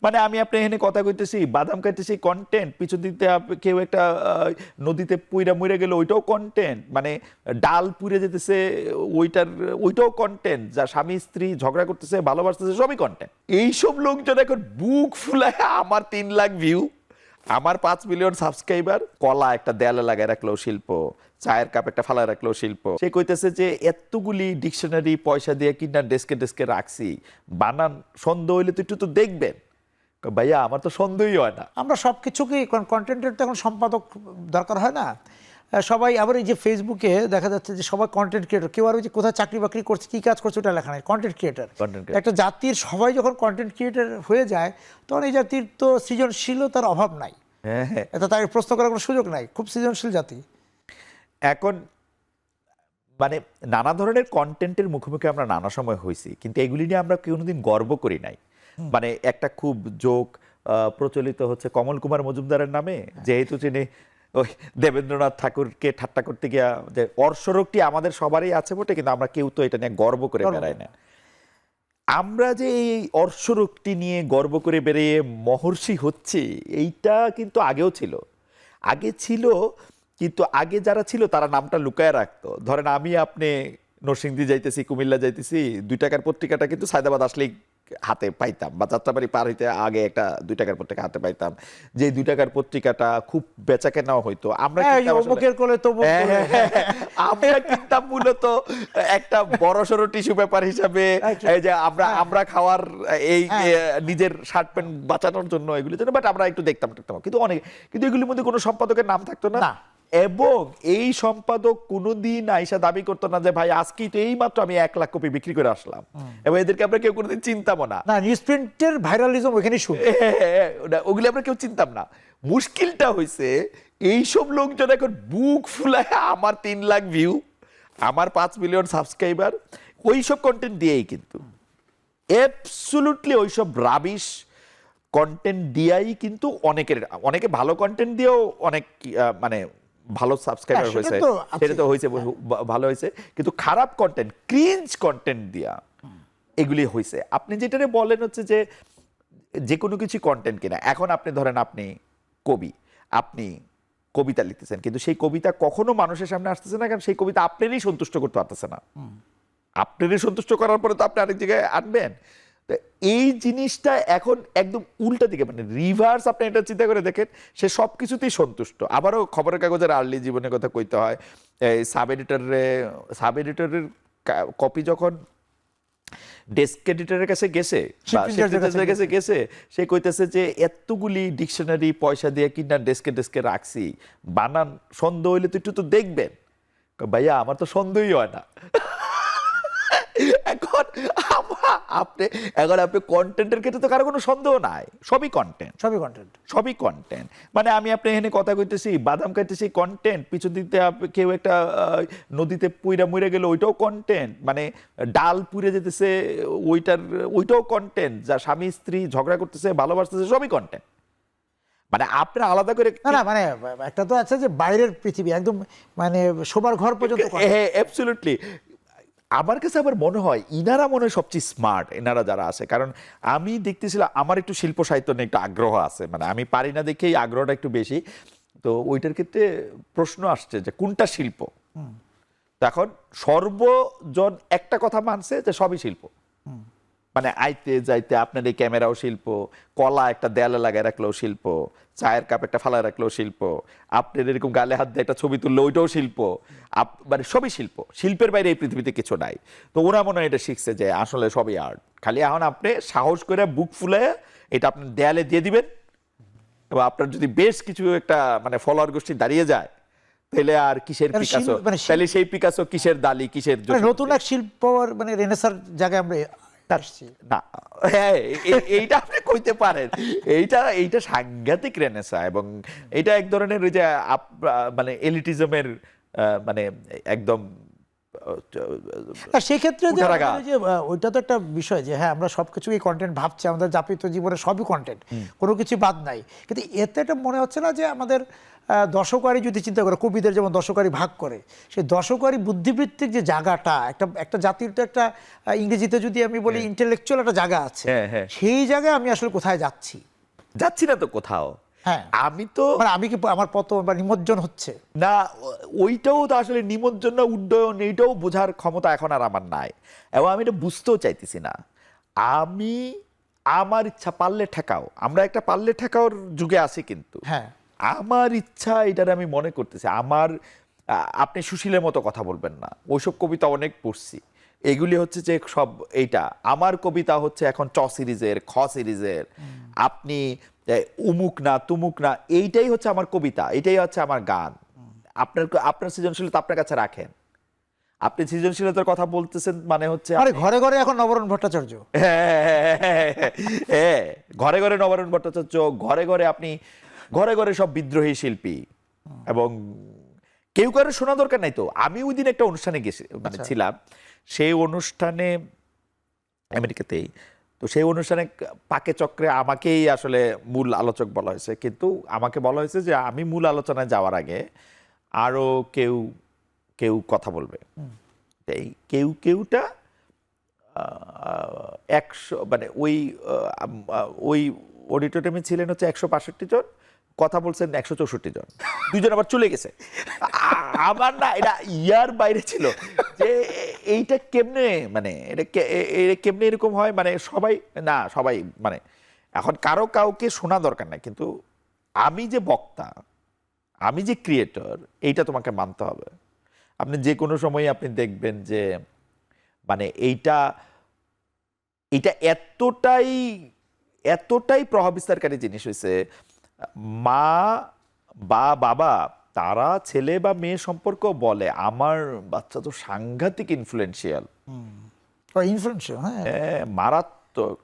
মানে আমি আপনি এখানে কথা কইতেছি, বাদাম খাইতেছি কন্টেন্ট, পিছন দিতে কেউ একটা নদীতে পুইরা মুইরা গেল ওইটাও কন্টেন্ট, মানে ডাল পুড়ে যেতেছে ওইটাও কন্টেন্ট, যা স্বামী স্ত্রী ঝগড়া করতেছে ভালোবাসতেছে সবই কন্টেন্ট। এইসব লোকজন এখন বুক ফুলায় আমার 3 লাখ ভিউ, আমার 5 মিলিয়ন সাবস্ক্রাইবার, কলা একটা দেয়ালে লাগায় রাখলো শিল্প, চায়ের কাপ একটা ফালায় রাখলো শিল্প। সে কইতেছে যে এতগুলি ডিকশনারি পয়সা দিয়ে কিনা ডেস্কে ডেস্কে রাখছি, বানান সন্দেহ হইলে তো একটু তো দেখবেন। ভাইয়া আমার তো সন্দেহই হয় না। আমরা সব কিছুকে কন্টেন্টের তো এখন সম্পাদক দরকার হয় না, সবাই আবার এই যে ফেসবুকে দেখা যাচ্ছে যে সবাই কন্টেন্ট ক্রিয়েটর, কেউ আর ওই যে কোথায় চাকরি বাকরি করছে কী কাজ করছে ওটা লেখা নাই, কন্টেন্ট ক্রিয়েটর। একটা জাতির সবাই যখন কন্টেন্ট ক্রিয়েটর হয়ে যায় তখন এই জাতির তো সৃজনশীলতার অভাব নাই, এটা তার প্রশ্ন করার কোনো সুযোগ নাই, খুব সৃজনশীল জাতি। এখন মানে নানা ধরনের কন্টেন্টের মুখোমুখি আমরা নানা সময় হয়েছি, কিন্তু এগুলি নিয়ে আমরা কোনোদিন গর্ব করি নাই। মানে একটা খুব জোক প্রচলিত হচ্ছে কমল কুমার মজুমদারের নামে, যেহেতু তিনি ওই দেবেন্দ্রনাথ ঠাকুরকে ঠাট্টা করতে গিয়া যে অর্শরোগটি আমাদের সবারই আছে বটে, কিন্তু আমরা কেউ তো এটা নিয়ে গর্ব করে বেড়াই না। আমরা যে এই অর্শরোগটি নিয়ে গর্ব করে বেরিয়ে মহর্ষি হচ্ছি, এইটা কিন্তু আগেও ছিল, আগে ছিল, কিন্তু আগে যারা ছিল তারা নামটা লুকায় রাখতো। ধরেন আমি আপনি নরসিংদী যাইতেছি, কুমিল্লা যাইতেছি, 2 টাকার পত্রিকাটা কিন্তু সায়দাবাদ আসলেই হাতে পাইতাম, বা যাত্রাবাড়ি পার হইতে আগে একটা 2 টাকার পত্রিকা হাতে পাইতাম, যে 2 টাকার পত্রিকাটা খুব বেচা কেনাও হইতো। আমরা কিনতাম মূলত একটা বড়সড় টিস্যু পেপার হিসাবে, এই যে আমরা খাওয়ার এই নিজের শার্ট প্যান্ট বাঁচানোর জন্য, এগুলির জন্য, বাট আমরা একটু দেখতাম, কিন্তু এগুলির মধ্যে কোনো সম্পাদকের নাম থাকতো না। এবং এই সম্পাদক কোনোদিন আইসা দাবি করতো না যে ভাই আজকেই তো এই মাত্র আমি 1 লাখ কপি বিক্রি করে আসলাম, এবং এদেরকে আমরা কেউ কোনোদিন চিনতামও না। নিউজ প্রিন্টের ভাইরালিজম ওইখানে শুরু, ওগুলি আমরা কেউ চিনতাম না। মুশকিলটা হয়েছে এইসব লোকজন এখন বুক ফুলায় আমার 3 লাখ ভিউ, আমার 5 মিলিয়ন সাবস্ক্রাইবার, ওইসব কন্টেন্ট দিয়েই, কিন্তু অ্যাবসলিউটলি ওইসব রাবিশ কন্টেন্ট দিয়াই কিন্তু অনেকে ভালো কন্টেন্ট দিয়েও অনেক মানে ভালো সাবস্ক্রাইবার হয়েছে, সেটা তো হয়েছে, ভালো হয়েছে, কিন্তু খারাপ কন্টেন্ট, ক্রিঞ্জ কন্টেন্ট দিয়া এগুলি হয়েছে। আপনি যেটা বলেন হচ্ছে যে কোনো কিছু কন্টেন্ট কিনা, এখন আপনি ধরেন আপনি কবি, আপনি কবিতা লিখতেছেন, কিন্তু সেই কবিতা কখনো মানুষের সামনে আসতেছে না, কারণ সেই কবিতা আপনারই সন্তুষ্ট করতে পারতেছে না। আপনারই সন্তুষ্ট করার পরে তো আপনি আরেক জায়গায় আনবেন। এই জিনিসটা এখন একদম উল্টা দিকে, মানে রিভার্স। আপনি এটা চিন্তা করে দেখেন, সে সব কিছুতেই সন্তুষ্ট। আবারও খবরের কাগজের আর্লি জীবনের কথা কইতে হয়, সাব এডিটরের কপি যখন ডেস্ক এডিটরের কাছে গেছে, সে কইতেছে যে এতগুলি ডিকশনারি পয়সা দিয়ে কিনা ডেস্কে ডেস্কে রাখছি, বানান সন্দেহ হইলে তো একটু তো দেখবেন। ভাইয়া আমার তো সন্দেহই হয় না। এখন আপনি কন্টেন্টের ক্ষেত্রে তো কারো কোনো সন্দেহ নাই, সবই কন্টেন্ট। মানে আমি আপনি এখানে কথা কইতেছি, বাদাম খাইতেছি কন্টেন্ট, পিছন দিতে কেউ একটা নদীতে পুইরা মুইরা গেল ওইটাও কন্টেন্ট, মানে ডাল পুড়ে যেতেছে ওইটাও কন্টেন্ট, যা স্বামী স্ত্রী ঝগড়া করতেছে ভালোবাসতেছে সবই কন্টেন্ট। মানে আপনি আলাদা করে না, মানে একটা তো আছে যে বাইরের পৃথিবী একদম, মানে শোবার ঘর পর্যন্ত। হ্যাঁ, অ্যাবসলিউটলি। আমার কাছে আবার মনে হয় ইনারা মনে হয় সবচেয়ে স্মার্ট, এনারা যারা আছে। কারণ আমি দেখতেছিলাম, আমার একটু শিল্প সাহিত্য নিয়ে একটু আগ্রহ আছে, মানে আমি পারি না দেখেই আগ্রহটা একটু বেশি। তো ওইটার ক্ষেত্রে প্রশ্ন আসছে যে কোনটা শিল্প। এখন সর্বজন একটা কথা মানছে যে সবই শিল্প, মানে আইতে যাইতে আপনার এই ক্যামেরাও শিল্প, কলা একটা দেয়ালে লাগায় রাখলেও শিল্প, চায়ের কাপ একটা ফালায় রাখলেও শিল্প, আপনার এরকম গালে হাত দিয়ে একটা ছবি তুললে ওইটাও শিল্প, মানে সবই শিল্প। শিল্পের বাইরে এই পৃথিবীতে কিছু নাই। তো ওরা মনে হয় এটা শিখছে যে আসলে সবই আর্ট। খালি এখন আপনি সাহস করে বুক ফুলে এটা আপনার দেয়ালে দিয়ে দিবেন, এবং আপনার যদি বেশ কিছু একটা মানে ফলোয়ার গোষ্ঠী দাঁড়িয়ে যায়, তাহলে আর কিসের পিকাসো, তাহলে সেই পিকাসো কিসের দালি, কিসের নতুন এক শিল্প, মানে রেনেসার জায়গায় আমরা না। হ্যাঁ, এইটা আপনি কইতে পারেন, এইটা সাংঘাতিক রেনেসা, এবং এটা এক ধরনের ওই যে মানে এলিটিজমের মানে একদম সেই ক্ষেত্রে যে উঠার আঘাত। আমাদের যে ওইটা তো একটা বিষয় যে হ্যাঁ আমরা সবকিছুই কন্টেন্ট ভাবছি, আমাদের যাপিত জীবনে সবই কন্টেন্ট, কোনো কিছু বাদ নাই, কিন্তু এতে এটা মনে হচ্ছে না যে আমাদের দশকারী যদি চিন্তা করে, কবিদের যেমন দশকারী ভাগ করে, সেই দশকারী বুদ্ধিবৃত্তিক যে জায়গাটা একটা জাতির তো একটা ইংরেজিতে যদি আমি বলি ইন্টেলেকচুয়াল একটা জায়গা আছে, সেই জায়গায় আমি আসলে কোথায় যাচ্ছি না তো কোথাও। হ্যাঁ আমি তো মানে আমি কি আমার পতন বা নিমজ্জন হচ্ছে না, ওইটাও তো আসলে নিমজ্জন না উড্ডয়ন, এইটাও বোঝার ক্ষমতা এখন আর আমার নাই, এবং আমি এটা বুঝতেও চাইতেছি না। আমি আমার ইচ্ছা পারলে ঠেকাও, আমরা একটা পারলে ঠেকাওর যুগে আছি, কিন্তু হ্যাঁ আমার ইচ্ছা এটার আমি মনে করতেছি আমার। আপনি সুশীলের মতো কথা বলবেন না, ওইসব কবিতা অনেক পড়ছি, এগুলি হচ্ছে যে সব এইটা আমার কবিতা হচ্ছে এখন চ সিরিজের, খ সিরিজের, আপনি উমুক না তুমুক না, এইটাই হচ্ছে আমার কবিতা, এটাই হচ্ছে আমার গান। আপনার সৃজনশীলতা আপনার কাছে রাখেন, আপনি সৃজনশীলতার কথা বলতেছেন মানে হচ্ছে আরে ঘরে ঘরে এখন নবরণ ভট্টাচার্য, হ্যাঁ, ঘরে ঘরে নবরণ ভট্টাচার্য, ঘরে ঘরে আপনি ঘরে ঘরে সব বিদ্রোহী শিল্পী, এবং কেউ কারো শোনা দরকার নাই তো। আমি ওই দিন একটা অনুষ্ঠানে গেছি, মানে ছিলাম, সেই অনুষ্ঠানে আমেরিকাতেই, তো সেই অনুষ্ঠানে পাকে চক্রে আমাকেই আসলে মূল আলোচক বলা হয়েছে, কিন্তু আমাকে বলা হয়েছে যে আমি মূল আলোচনায় যাওয়ার আগে আরো কেউ কেউ কথা বলবে। এই কেউটা 100, মানে ওই অডিটোরিয়ামে ছিলেন হচ্ছে 165 জন, কথা বলছেন 164 জন, দুইজন আবার চলে গেছে। আমার না এটা ইয়ার বাইরে ছিল যে এইটা কেমনে, মানে এটা কেমনে এরকম হয়, মানে সবাই মানে এখন কাউকে শোনা দরকার নাই, কিন্তু আমি যে বক্তা, আমি যে ক্রিয়েটর, এইটা তোমাকে মানতে হবে। আপনি যে কোনো সময় আপনি দেখবেন যে মানে এইটা এতটাই প্রভাব বিস্তারকারী জিনিস হয়েছে, মা বা বাবা তারা ছেলে বা মেয়ে সম্পর্ক বলে আমার বাচ্চা তো সাংঘাতিক ইনফ্লুয়েন্সিয়াল, ইনফ্লুয়েন্সিয়াল, হ্যাঁ মারাত্মক।